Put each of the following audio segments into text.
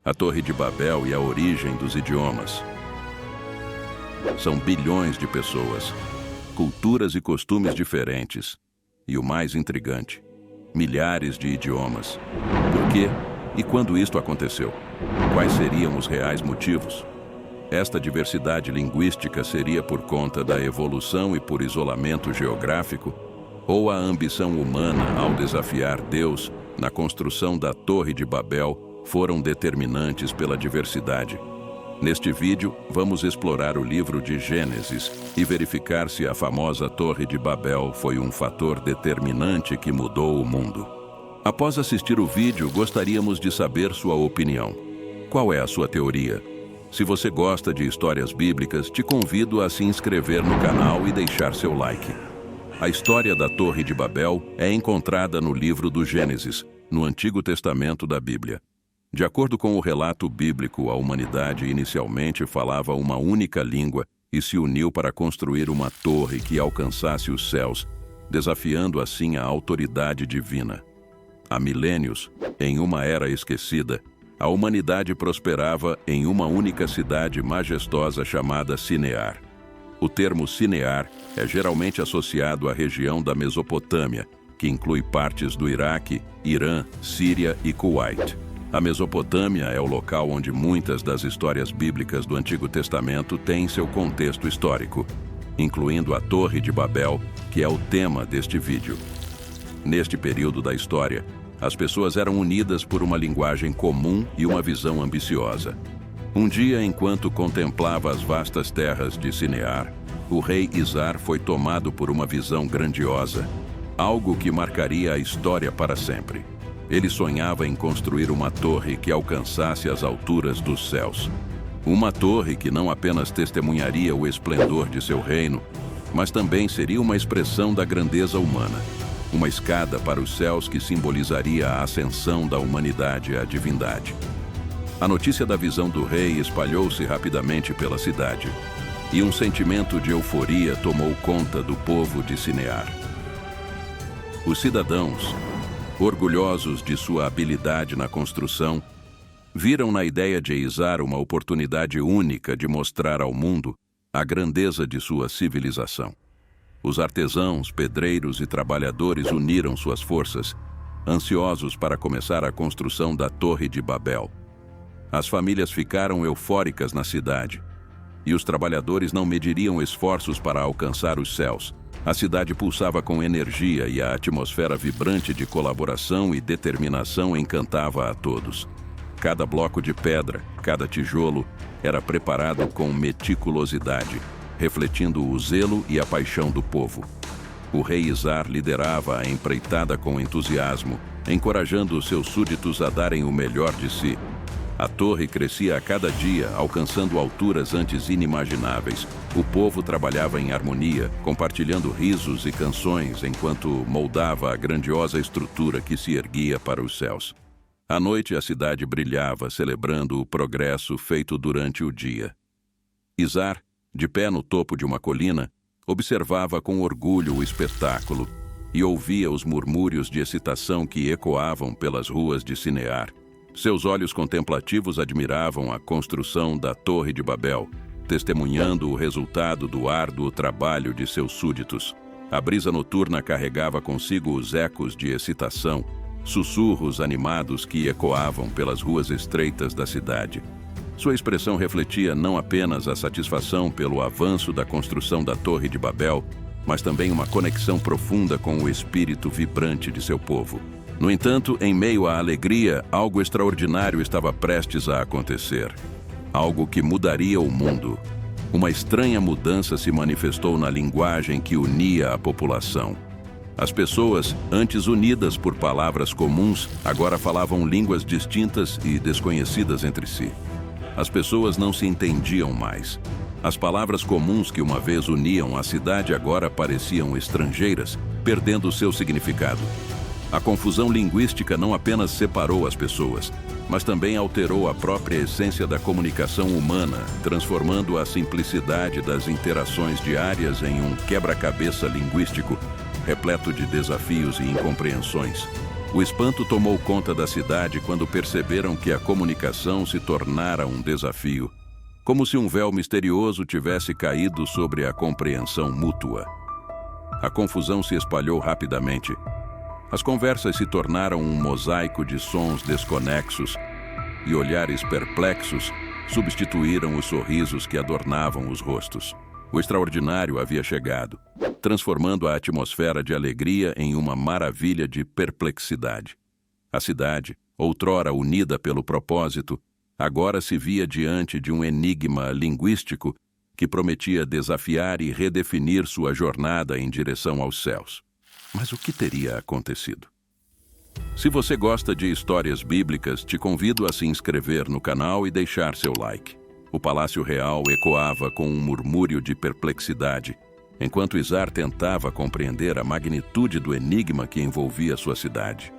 A Torre de Babel e a origem dos idiomas. São bilhões de pessoas, culturas e costumes diferentes. E o mais intrigante, milhares de idiomas. Por quê e quando isto aconteceu? Quais seriam os reais motivos? Esta diversidade linguística seria por conta da evolução e por isolamento geográfico? Ou a ambição humana ao desafiar Deus na construção da Torre de Babel foram determinantes pela diversidade? Neste vídeo, vamos explorar o livro de Gênesis e verificar se a famosa Torre de Babel foi um fator determinante que mudou o mundo. Após assistir o vídeo, gostaríamos de saber sua opinião. Qual é a sua teoria? Se você gosta de histórias bíblicas, te convido a se inscrever no canal e deixar seu like. A história da Torre de Babel é encontrada no livro do Gênesis, no Antigo Testamento da Bíblia. De acordo com o relato bíblico, a humanidade inicialmente falava uma única língua e se uniu para construir uma torre que alcançasse os céus, desafiando assim a autoridade divina. Há milênios, em uma era esquecida, a humanidade prosperava em uma única cidade majestosa chamada Sinear. O termo Sinear é geralmente associado à região da Mesopotâmia, que inclui partes do Iraque, Irã, Síria e Kuwait. A Mesopotâmia é o local onde muitas das histórias bíblicas do Antigo Testamento têm seu contexto histórico, incluindo a Torre de Babel, que é o tema deste vídeo. Neste período da história, as pessoas eram unidas por uma linguagem comum e uma visão ambiciosa. Um dia, enquanto contemplava as vastas terras de Sinear, o rei Izar foi tomado por uma visão grandiosa, algo que marcaria a história para sempre. Ele sonhava em construir uma torre que alcançasse as alturas dos céus. Uma torre que não apenas testemunharia o esplendor de seu reino, mas também seria uma expressão da grandeza humana. Uma escada para os céus que simbolizaria a ascensão da humanidade à divindade. A notícia da visão do rei espalhou-se rapidamente pela cidade, e um sentimento de euforia tomou conta do povo de Sinear. Os cidadãos, orgulhosos de sua habilidade na construção, viram na ideia de Izar uma oportunidade única de mostrar ao mundo a grandeza de sua civilização. Os artesãos, pedreiros e trabalhadores uniram suas forças, ansiosos para começar a construção da Torre de Babel. As famílias ficaram eufóricas na cidade, e os trabalhadores não mediriam esforços para alcançar os céus. A cidade pulsava com energia e a atmosfera vibrante de colaboração e determinação encantava a todos. Cada bloco de pedra, cada tijolo, era preparado com meticulosidade, refletindo o zelo e a paixão do povo. O rei Izar liderava a empreitada com entusiasmo, encorajando os seus súditos a darem o melhor de si. A torre crescia a cada dia, alcançando alturas antes inimagináveis. O povo trabalhava em harmonia, compartilhando risos e canções enquanto moldava a grandiosa estrutura que se erguia para os céus. À noite, a cidade brilhava, celebrando o progresso feito durante o dia. Izar, de pé no topo de uma colina, observava com orgulho o espetáculo e ouvia os murmúrios de excitação que ecoavam pelas ruas de Sinear. Seus olhos contemplativos admiravam a construção da Torre de Babel, testemunhando o resultado do árduo trabalho de seus súditos. A brisa noturna carregava consigo os ecos de excitação, sussurros animados que ecoavam pelas ruas estreitas da cidade. Sua expressão refletia não apenas a satisfação pelo avanço da construção da Torre de Babel, mas também uma conexão profunda com o espírito vibrante de seu povo. No entanto, em meio à alegria, algo extraordinário estava prestes a acontecer. Algo que mudaria o mundo. Uma estranha mudança se manifestou na linguagem que unia a população. As pessoas, antes unidas por palavras comuns, agora falavam línguas distintas e desconhecidas entre si. As pessoas não se entendiam mais. As palavras comuns que uma vez uniam a cidade agora pareciam estrangeiras, perdendo seu significado. A confusão linguística não apenas separou as pessoas, mas também alterou a própria essência da comunicação humana, transformando a simplicidade das interações diárias em um quebra-cabeça linguístico, repleto de desafios e incompreensões. O espanto tomou conta da cidade quando perceberam que a comunicação se tornara um desafio, como se um véu misterioso tivesse caído sobre a compreensão mútua. A confusão se espalhou rapidamente. As conversas se tornaram um mosaico de sons desconexos e olhares perplexos substituíram os sorrisos que adornavam os rostos. O extraordinário havia chegado, transformando a atmosfera de alegria em uma maravilha de perplexidade. A cidade, outrora unida pelo propósito, agora se via diante de um enigma linguístico que prometia desafiar e redefinir sua jornada em direção aos céus. Mas o que teria acontecido? Se você gosta de histórias bíblicas, te convido a se inscrever no canal e deixar seu like. O Palácio Real ecoava com um murmúrio de perplexidade, enquanto Izar tentava compreender a magnitude do enigma que envolvia sua cidade.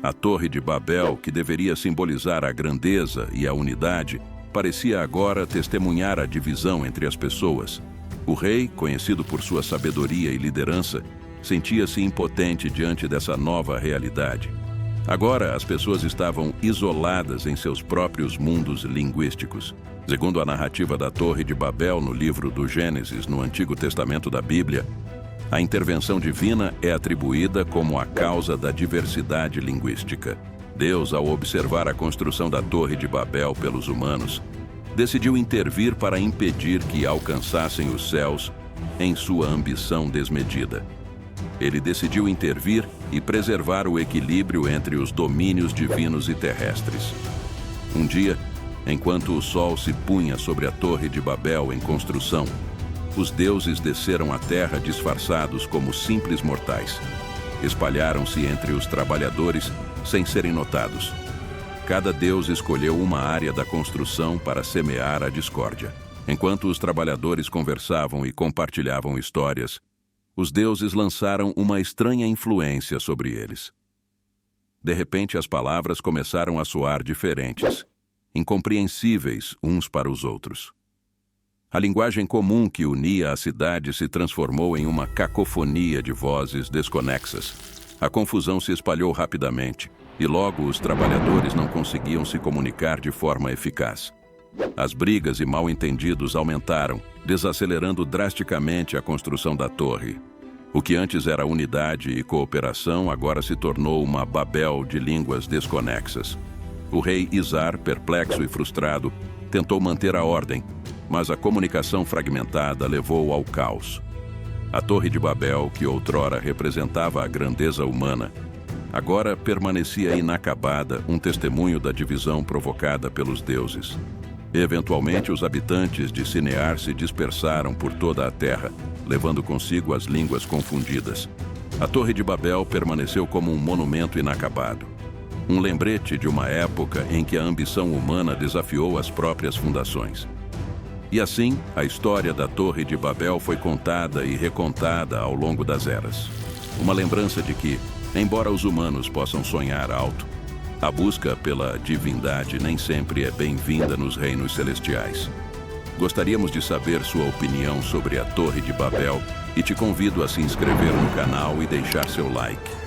A Torre de Babel, que deveria simbolizar a grandeza e a unidade, parecia agora testemunhar a divisão entre as pessoas. O rei, conhecido por sua sabedoria e liderança, sentia-se impotente diante dessa nova realidade. Agora, as pessoas estavam isoladas em seus próprios mundos linguísticos. Segundo a narrativa da Torre de Babel no livro do Gênesis, no Antigo Testamento da Bíblia, a intervenção divina é atribuída como a causa da diversidade linguística. Deus, ao observar a construção da Torre de Babel pelos humanos, decidiu intervir para impedir que alcançassem os céus em sua ambição desmedida. Ele decidiu intervir e preservar o equilíbrio entre os domínios divinos e terrestres. Um dia, enquanto o sol se punha sobre a Torre de Babel em construção, os deuses desceram à terra disfarçados como simples mortais. Espalharam-se entre os trabalhadores sem serem notados. Cada deus escolheu uma área da construção para semear a discórdia. Enquanto os trabalhadores conversavam e compartilhavam histórias, os deuses lançaram uma estranha influência sobre eles. De repente, as palavras começaram a soar diferentes, incompreensíveis uns para os outros. A linguagem comum que unia a cidade se transformou em uma cacofonia de vozes desconexas. A confusão se espalhou rapidamente, e logo os trabalhadores não conseguiam se comunicar de forma eficaz. As brigas e mal-entendidos aumentaram, desacelerando drasticamente a construção da torre. O que antes era unidade e cooperação agora se tornou uma Babel de línguas desconexas. O rei Izar, perplexo e frustrado, tentou manter a ordem, mas a comunicação fragmentada levou ao caos. A Torre de Babel, que outrora representava a grandeza humana, agora permanecia inacabada, um testemunho da divisão provocada pelos deuses. Eventualmente, os habitantes de Sinear se dispersaram por toda a terra, levando consigo as línguas confundidas. A Torre de Babel permaneceu como um monumento inacabado, um lembrete de uma época em que a ambição humana desafiou as próprias fundações. E assim, a história da Torre de Babel foi contada e recontada ao longo das eras. Uma lembrança de que, embora os humanos possam sonhar alto, a busca pela divindade nem sempre é bem-vinda nos reinos celestiais. Gostaríamos de saber sua opinião sobre a Torre de Babel e te convido a se inscrever no canal e deixar seu like.